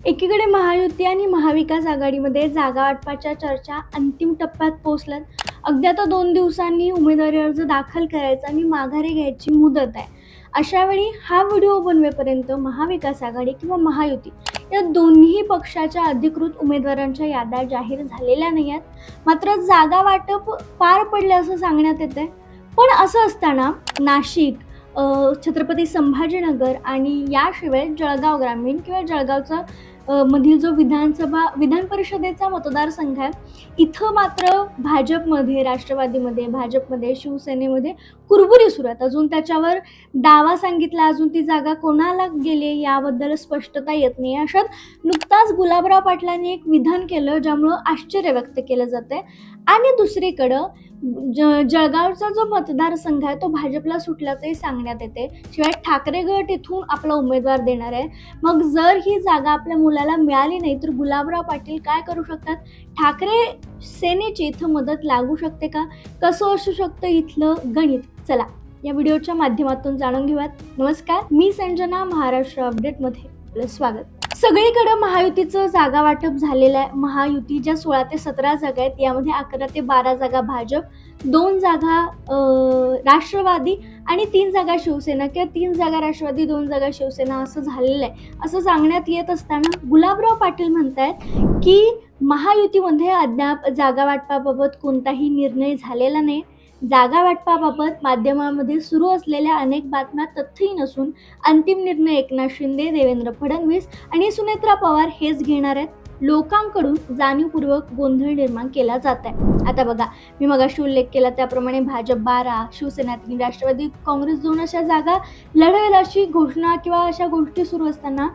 एकीकडे महायुती आणि महाविकास आघाडीमध्ये जागा वाटपाच्या चर्चा अंतिम टप्प्यात पोहोचल्यात. अगदी आता 2 दिवसांनी उमेदवारी अर्ज दाखल करायचा आणि माघारी घ्यायची मुदत आहे. अशावेळी हा व्हिडिओ बनवेपर्यंत महाविकास आघाडी किंवा महायुती या दोन्ही पक्षाच्या अधिकृत उमेदवारांच्या याद्या जाहीर झालेल्या नाही आहेत. मात्र जागा वाटप पार पडले असं सांगण्यात येतंय. पण असं असताना नाशिक, छत्रपती संभाजीनगर आणि याशिवाय जळगाव ग्रामीण किंवा जळगावचा मधील जो विधान परिषदेचा मतदारसंघ आहे, इथं मात्र भाजपमध्ये, राष्ट्रवादीमध्ये, भाजपमध्ये, शिवसेनेमध्ये कुरबुरी सुरू आहेत. अजून त्याच्यावर दावा सांगितला, अजून ती जागा कोणाला गेली याबद्दल स्पष्टता येत नाही. अशात नुकताच गुलाबराव पाटलांनी एक विधान केलं, ज्यामुळं आश्चर्य व्यक्त केलं जातंय. आणि दुसरीकडं जळगावचा जो मतदारसंघ आहे तो भाजपला सुटल्याचंही सांगण्यात येते. शिवाय ठाकरे गट इथून आपला उमेदवार देणार आहे. मग जर ही जागा आपल्या मुलाला मिळाली नाही तर गुलाबराव पाटील काय करू शकतात? ठाकरे सेनेची इथं मदत लागू शकते का? कसं असू शकतं इथलं गणित? चला या व्हिडिओच्या माध्यमातून जाणून घेऊयात. नमस्कार, मी संजना, महाराष्ट्र अपडेटमध्ये आपलं स्वागत. सगळीकडे महायुतीचं जागा वाटप झालेलं आहे. महायुती ज्या 16 ते 17 जागा आहेत यामध्ये 11 ते 12 जागा भाजप, 2 जागा राष्ट्रवादी आणि 3 जागा शिवसेना किंवा 3 जागा राष्ट्रवादी, 2 जागा शिवसेना असं झालेलं आहे. असं सांगण्यात येत असताना गुलाबराव पाटील म्हणतायत की महायुतीमध्ये अद्याप जागा वाटपाबाबत कोणताही निर्णय झालेला नाही. जागा वाटपाबाबत माध्यमांमध्ये सुरू असलेल्या अनेक बातम्या तथ्यही नसून अंतिम निर्णय एकनाथ शिंदे, देवेंद्र फडणवीस आणि सुनेत्रा पवार हेच घेणार आहेत. लोकांकडून जाणीवपूर्वक गोंधळ निर्माण केला जात आहे. आता बघा, मी मगाशी उल्लेख केला त्याप्रमाणे भाजप 12, शिवसेना 3, राष्ट्रवादी काँग्रेस 2 अशा जागा लढवेल अशी घोषणा किंवा अशा गोष्टी सुरू असताना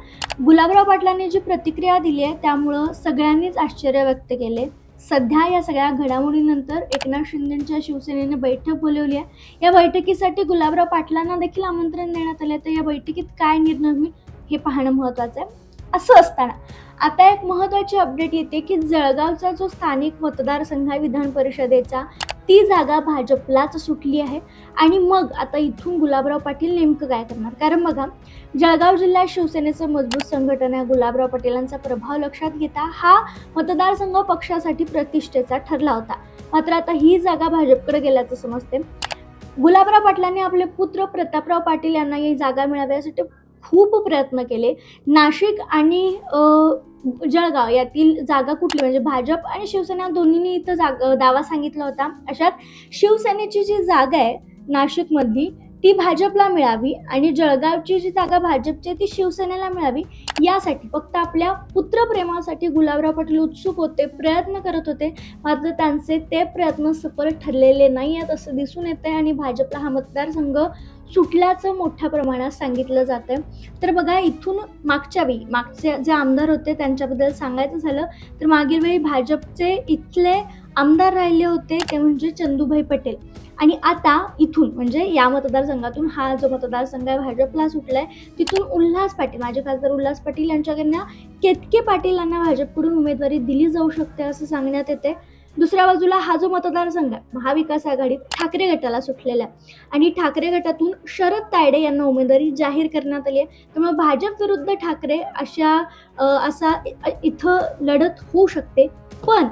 गुलाबराव पाटलांनी जी प्रतिक्रिया दिली आहे त्यामुळं सगळ्यांनीच आश्चर्य व्यक्त केले. सध्या या सगळ्या घडामोडीनंतर एकनाथ शिंदेच्या शिवसेनेने बैठक बोलवली आहे. या बैठकीसाठी गुलाबराव पाटलांना देखील आमंत्रण देण्यात आले. तर या बैठकीत काय निर्णय होईल हे पाहणं महत्त्वाचं आहे. असं असताना आता एक महत्त्वाची अपडेट येते की जळगावचा जो स्थानिक मतदारसंघ आहे विधान परिषदेचा, ती जागा भाजपलाच सुटली आहे. आणि मग आता इथून गुलाबराव पाटील नेमकं काय करणार? कारण बघा, जळगाव जिल्ह्यात शिवसेनेचं मजबूत संघटन आहे. गुलाबराव पाटीलांचा प्रभाव लक्षात घेता हा मतदारसंघ पक्षासाठी प्रतिष्ठेचा ठरला होता. मात्र आता ही जागा भाजपकडे गेल्याचं समजते. गुलाबराव पाटलांनी आपले पुत्र प्रतापराव पाटील यांना ही जागा मिळावी यासाठी खूप प्रयत्न केले. नाशिक आणि जळगाव यातील जागा कुठली, म्हणजे भाजप आणि शिवसेना दोन्हींनी इथं दावा सांगितला होता. अशात शिवसेनेची जी जागा आहे नाशिकमधली ती भाजपला मिळावी आणि जळगावची जी जागा भाजपची ती शिवसेनेला मिळावी यासाठी फक्त आपल्या पुत्रप्रेमासाठी गुलाबराव पाटील उत्सुक होते, प्रयत्न करत होते. मात्र त्यांचे ते प्रयत्न सफल ठरलेले नाही आहेत असं दिसून येतंय आणि भाजपला हा मतदारसंघ सुटल्याचं मोठ्या प्रमाणात सांगितलं जातंय. तर बघा, इथून मागचे जे आमदार होते त्यांच्याबद्दल सांगायचं झालं तर मागील वेळी भाजपचे इथले आमदार राहिले होते ते म्हणजे चंदूभाई पटेल. आणि आता इथून म्हणजे या मतदारसंघातून हा जो मतदारसंघ आहे भाजपला सुटलाय, तिथून उल्हास पाटील, माजी खासदार उल्हास पाटील यांच्याकडनं केतके पाटील यांना भाजपकडून उमेदवारी दिली जाऊ शकते असं सांगण्यात येते. दुसऱ्या बाजूला हा जो मतदारसंघ आहे महाविकास आघाडीत ठाकरे गटाला सुटलेला आहे आणि ठाकरे गटातून शरद तायडे यांना उमेदवारी जाहीर करण्यात आली आहे. त्यामुळे भाजप विरुद्ध ठाकरे असा इथं लढत होऊ शकते. पण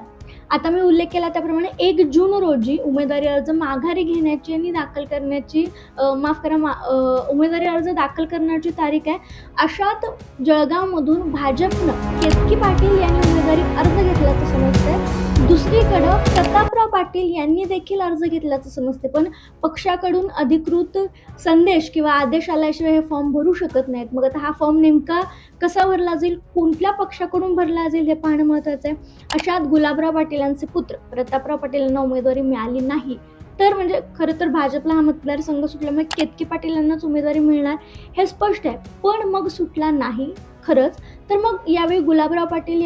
आता मी उल्लेख केला त्याप्रमाणे 1 जून रोजी उमेदवारी अर्ज माघारी घेण्याची आणि दाखल करण्याची उमेदवारी अर्ज दाखल करण्याची तारीख आहे. अशात जळगावमधून भाजपनं केतकी पाटील यांनी उमेदवारी अर्ज घेतल्याचं समजतंय. दुसरीकडं प्रतापराव पाटील यांनी देखील अर्ज घेतल्याचं समजते. पण पक्षाकडून अधिकृत संदेश किंवा आदेश आल्याशिवाय हे फॉर्म भरू शकत नाहीत. मग आता हा फॉर्म नेमका कसा भरला जाईल, कुठल्या पक्षाकडून भरला जाईल हे पाहणं महत्त्वाचं आहे. अशात गुलाबराव पाटीलांचे पुत्र प्रतापराव पाटील यांना उमेदवारी मिळाली नाही तर म्हणजे खरं तर भाजपला हा मतदारसंघ सुटल्यामुळे केतकी पाटील यांनाच उमेदवारी मिळणार हे स्पष्ट आहे. पण मग सुटला नाही खरंच तर मग यावेळी गुलाबराव पाटील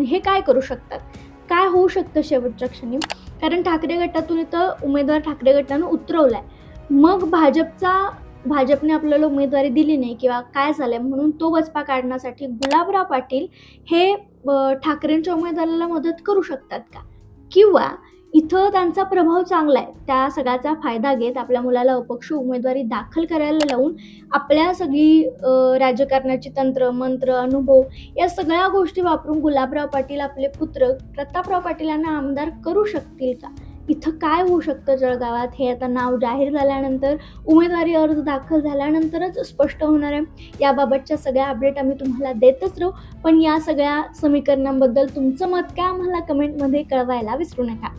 हे काय करू शकतात, काय होऊ शकतं शेवटच्या क्षणी? कारण ठाकरे गटातून इथं उमेदवार ठाकरे गटानं उतरवलाय. मग भाजपने आपल्याला उमेदवारी दिली नाही किंवा काय झालंय म्हणून तो वचपा काढण्यासाठी गुलाबराव पाटील हे ठाकरेंच्या उमेदवाराला मदत करू शकतात का? किंवा इथं त्यांचा प्रभाव चांगला आहे. त्या सगळ्याचा फायदा घेत आपल्या मुलाला अपक्ष उमेदवारी दाखल करायला लावून आपल्या सगळी राजकारणाची तंत्र, मंत्र, अनुभव या सगळ्या गोष्टी वापरून गुलाबराव पाटील आपले पुत्र प्रतापराव पाटील यांना आमदार करू शकतील का? इथं काय होऊ शकतं जळगावात हे आता नाव जाहीर झाल्यानंतर, उमेदवारी अर्ज दाखल झाल्यानंतरच स्पष्ट होणार आहे. याबाबतच्या सगळ्या अपडेट आम्ही तुम्हाला देतच राहू. पण या सगळ्या समीकरणांबद्दल तुमचं मत काय आम्हाला कमेंटमध्ये कळवायला विसरू नका.